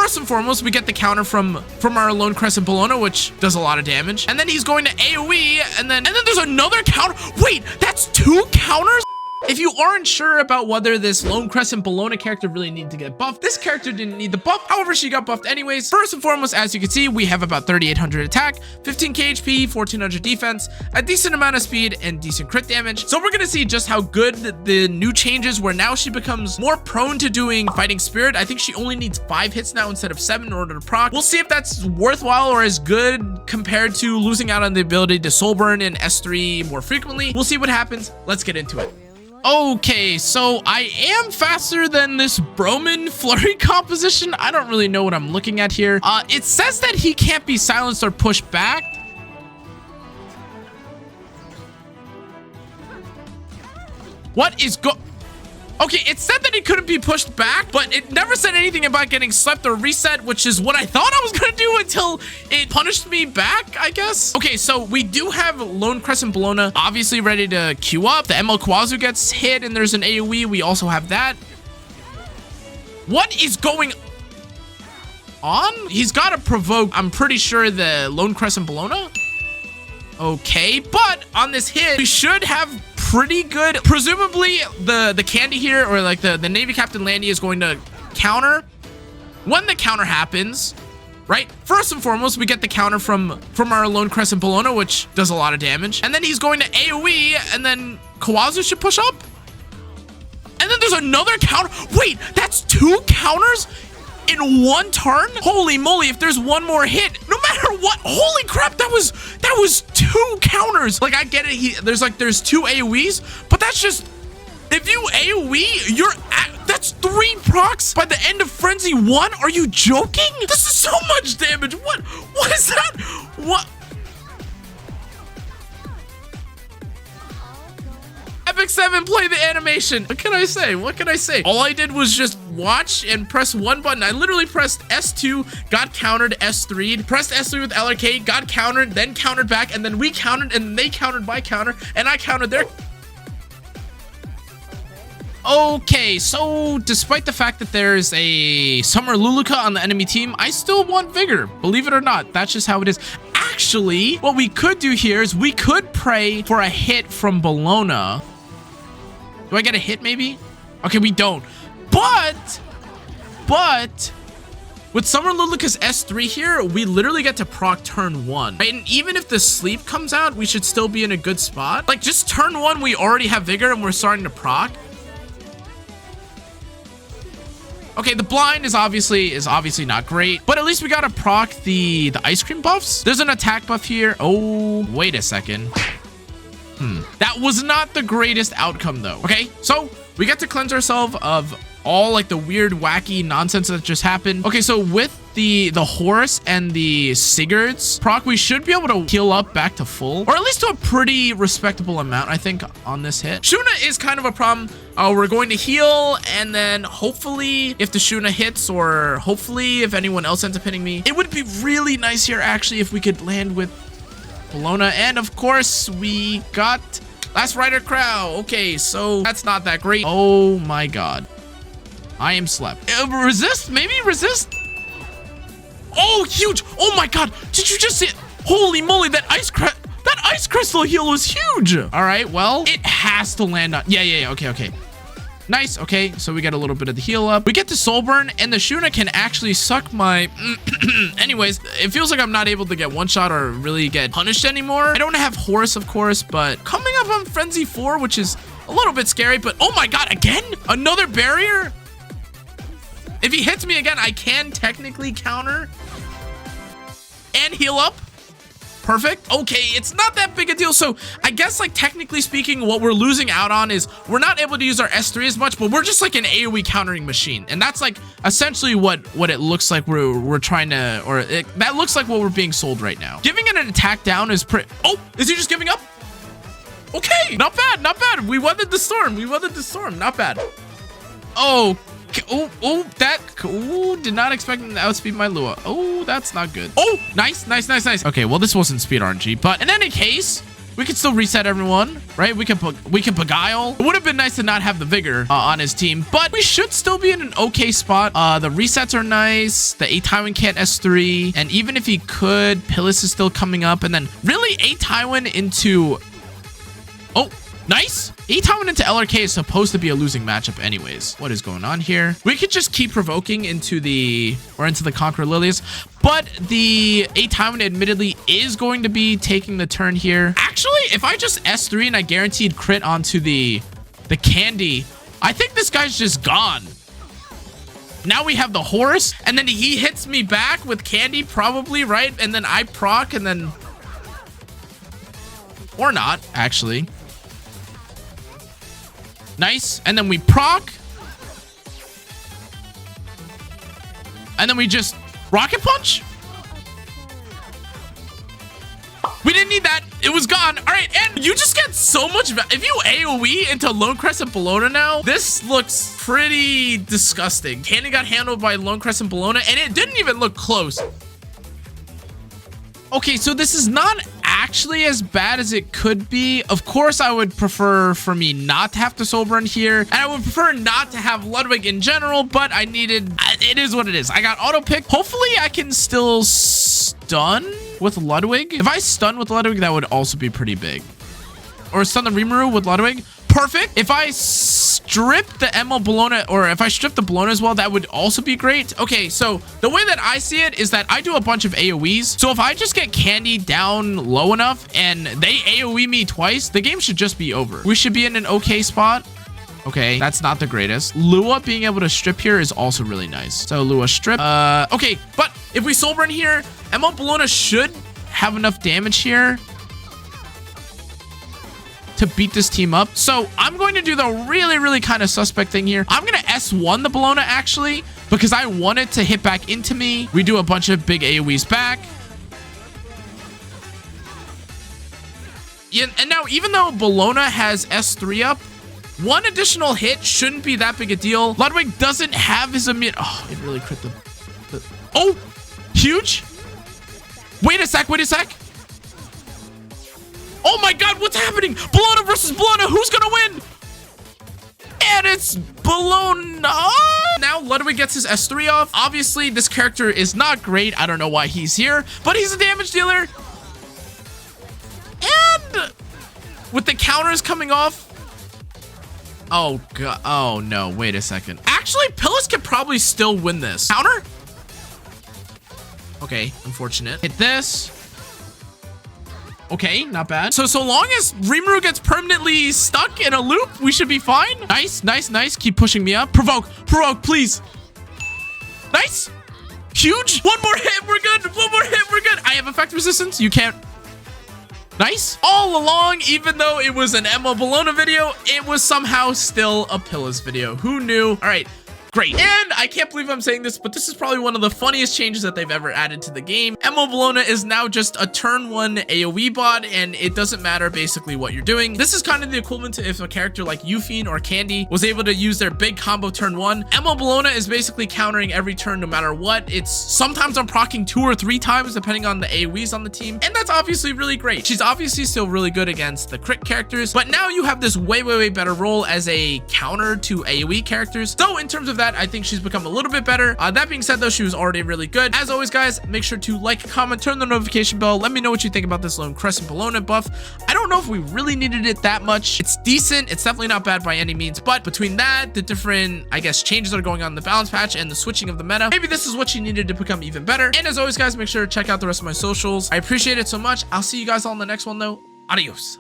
First and foremost, we get the counter from our Lone Crescent Bologna, which does a lot of damage. And then he's going to AoE, and then there's another counter. Wait, that's 2 counters? If you aren't sure about whether this Lone Crescent Bologna character really needed to get buffed, this character didn't need the buff. However, she got buffed anyways. First and foremost, as you can see, we have about 3,800 attack, 15k HP, 1,400 defense, a decent amount of speed, and decent crit damage. So we're gonna see just how good the new changes, where now she becomes more prone to doing fighting spirit. I think she only needs 5 hits now instead of 7 in order to proc. We'll see if that's worthwhile or as good compared to losing out on the ability to soul burn in S3 more frequently. We'll see what happens. Let's get into it. Okay, so I am faster than this Broman flurry composition. I don't really know what I'm looking at here. It says that he can't be silenced or pushed back. What is Okay, it said that he couldn't be pushed back, but it never said anything about getting slept or reset, which is what I thought I was gonna do until it punished me back, I guess. Okay, so we do have Lone Crescent Bologna obviously ready to queue up. The ML Kwazu gets hit and there's an AoE. We also have that. What is going on? He's got to provoke, I'm pretty sure, the Lone Crescent Bologna. Okay, but on this hit, we should have pretty good. Presumably, the candy here, or like the Navy Captain Landy, is going to counter. When the counter happens, right? First and foremost, we get the counter from our Lone Crescent Bologna, which does a lot of damage. And then he's going to AoE, and then Kawazu should push up. And then there's another counter. Wait, that's 2 counters in 1 turn? Holy moly, if there's one more hit, no matter what, holy crap, that was 2 counters. Like, I get it, there's 2 AoEs, but that's just, if you AoE, that's 3 procs by the end of Frenzy 1? Are you joking? This is so much damage. What is that? What? EpicSeven, play the animation. What can I say? What can I say? All I did was just watch and press 1 button. I literally pressed S2, got countered S3, pressed S3 with LRK, got countered, then countered back, and then we countered, and they countered my counter, and I countered their. Okay, so despite the fact that there's a Summer Luluka on the enemy team, I still want Vigor. Believe it or not, that's just how it is. Actually, what we could do here is we could pray for a hit from Bologna. Do I get a hit maybe? Okay, we don't. But with Summer Luluka's S3 here, we literally get to proc turn 1. Right? And even if the sleep comes out, we should still be in a good spot. Like, just turn 1, we already have Vigor and we're starting to proc. Okay, the blind is obviously not great, but at least we gotta proc the ice cream buffs. There's an attack buff here. Oh, wait a second. That was not the greatest outcome though. Okay, so we get to cleanse ourselves of all like the weird, wacky nonsense that just happened. Okay, so with the horse and the Sigurd's proc, we should be able to heal up back to full, or at least to a pretty respectable amount, I think, on this hit. Shuna is kind of a problem. We're going to heal, and then hopefully if the Shuna hits, or hopefully if anyone else ends up hitting me, it would be really nice here actually if we could land with Bologna. And of course we got Last Rider Crow. Okay, so that's not that great. Oh my god, I am slept. Resist, maybe resist. Oh, huge. Oh my god, did you just see it? Holy moly, that ice crystal heal was huge. All right, well, it has to land on. Yeah, okay. Nice. Okay, so we get a little bit of the heal up. We get the soul burn, and the Shuna can actually suck my anyways, it feels like I'm not able to get one shot or really get punished anymore. I don't have horse, of course, but coming up on Frenzy 4, which is a little bit scary. But oh my god, again, another barrier. If he hits me again, I can technically counter and heal up. Perfect. Okay, it's not that big a deal. So I guess, like, technically speaking, what we're losing out on is we're not able to use our S3 as much, but we're just like an AoE countering machine. And that's like essentially what it looks like we're trying to, or that looks like what we're being sold right now. Giving it an attack down is pretty. Oh, is he just giving up? Okay, not bad, not bad. We weathered the storm. Not bad. Oh, did not expect him to outspeed my Lua. Oh, that's not good. Oh, nice. Okay, well, this wasn't speed RNG, but in any case, We can still reset everyone, right? We can beguile. It would have been nice to not have the vigor on his team, but we should still be in an okay spot. The resets are nice. The A Tywin can't S3, and even if he could, Pillis is still coming up, and then really A Tywin into... Oh, nice. A Tywin into LRK is supposed to be a losing matchup anyways. What is going on here? We could just keep provoking into the Conqueror Lilies, but the A Tywin admittedly is going to be taking the turn here. Actually, if I just S3 and I guaranteed crit onto the candy, I think this guy's just gone. Now we have the horse, and then he hits me back with candy probably, right? And then I proc, and then... Or not, actually. Nice. And then we proc. And then we just rocket punch. We didn't need that. It was gone. All right. And you just get so much. If you AoE into Lone Crescent Bologna now, this looks pretty disgusting. Canna got handled by Lone Crescent Bologna, and it didn't even look close. Okay, so this is not actually as bad as it could be. Of course, I would prefer for me not to have to soul burn here, and I would prefer not to have Ludwig in general, but I needed... It is what it is. I got auto pick. Hopefully, I can still stun with Ludwig. If I stun with Ludwig, that would also be pretty big. Or stun the Rimuru with Ludwig. Perfect. If I strip the Emma Bologna, or if I strip the Bologna as well, that would also be great. Okay, so the way that I see it is that I do a bunch of AoEs. So if I just get Candy down low enough and they AoE me twice, the game should just be over. We should be in an okay spot. Okay, that's not the greatest. Lua being able to strip here is also really nice. So Lua strip. Okay, but if we soul burn here, Emma Bologna should have enough damage here to beat this team up. So I'm going to do the really kind of suspect thing here. I'm going to S1 the Bologna actually, because I want it to hit back into me. We do a bunch of big AoEs back. Yeah, and now even though Bologna has S3 up, one additional hit shouldn't be that big a deal. Ludwig doesn't have his immune. Oh, it really crit the... Oh, huge. Wait a sec. Oh my god, what's happening? Bologna versus Bologna. Who's gonna win? And it's Bologna. Now Ludwig gets his S3 off. Obviously, this character is not great. I don't know why he's here, but he's a damage dealer. And with the counters coming off. Oh god. Oh no, wait a second. Actually, Pillis could probably still win this. Counter? Okay, unfortunate. Hit this. Okay, not bad. So long as Rimuru gets permanently stuck in a loop, we should be fine. Nice. Keep pushing me up. Provoke, please. Nice. Huge. One more hit, we're good. I have effect resistance. You can't. Nice. All along, even though it was an Emma Bologna video, it was somehow still a Pillis video. Who knew? All right. Great. And I can't believe I'm saying this, but this is probably one of the funniest changes that they've ever added to the game. Emma Bologna is now just a turn 1 AoE bot, and it doesn't matter basically what you're doing. This is kind of the equivalent to if a character like Yuffie or Candy was able to use their big combo turn 1. Emma Bologna is basically countering every turn no matter what. It's sometimes I'm proccing 2 or 3 times depending on the AoEs on the team, and that's obviously really great. She's obviously still really good against the crit characters, but now you have this way better role as a counter to AoE characters. So in terms of that, I think she's become a little bit better. That being said though, she was already really good. As always guys, make sure to like, comment, turn the notification bell. Let me know what you think about this Lone Crescent Bologna buff. I don't know if we really needed it that much. It's decent. It's definitely not bad by any means, but between that, the different, I guess, changes that are going on in the balance patch and the switching of the meta, maybe this is what you needed to become even better. And as always guys, make sure to check out the rest of my socials. I appreciate it so much. I'll see you guys all in the next one though. Adios.